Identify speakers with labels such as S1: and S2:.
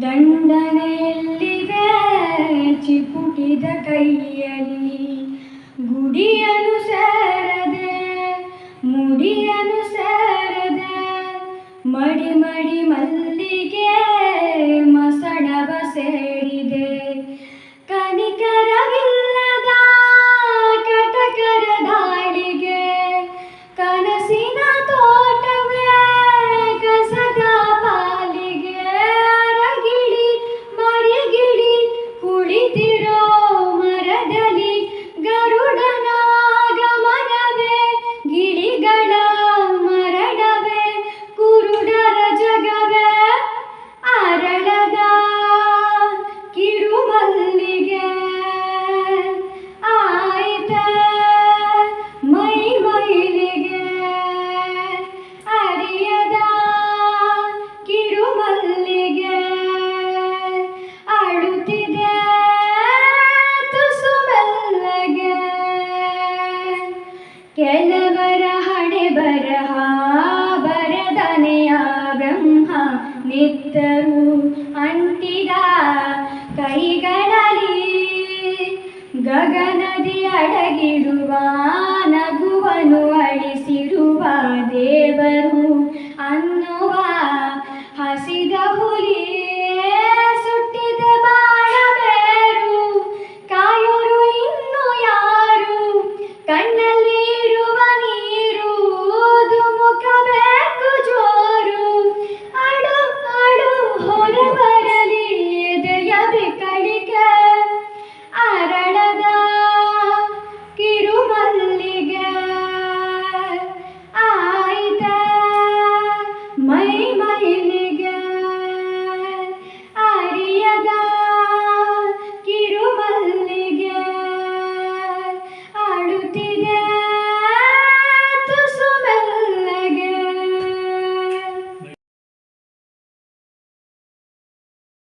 S1: ದಂಡನೆಯಲ್ಲಿದೆ ಚಿಪುಟಿದ ಕೈಯಲ್ಲಿ ಗುಡಿಯನ್ನು ಸೇರದೆ ಮುಡಿಯನ್ನು ಸೇರದೆ ಮಡಿ ಮಡಿ ಮಲ್ಲಿಗೆ ಮಸಣವ ಸೇರಿದೆ ಕನಿಕರವಿಲ್ಲದ ಕಟಕರ ದಾಳಿಗೆ ಕನಸಿನ ತೋಟವೇ ಕಸದ ಪಾಲಿಗೆ ಅರಗಿಳಿ ಮರಿಗಿಳಿ ಕುಳಿತಿರೋ ಮರದಲ್ಲಿ ಗರುಡನ ಗಮನವೇ ಗಿಳಿಗಳ ಮರಣವೇ ಕುರುಡರ ಜಗವೇ ಅರಳದ ಕಿರುಮಲ್ಲಿಗೆ ಆಯ್ತ ಮೈ ಮೈಲಿಗೆ ಅರಿಯದ ಕಿರುಮಲ್ಲಿಗೆ ಅಳುತ್ತಿದೆ ತುಸು ಮೆಲ್ಲಗೆ ಕೆಲ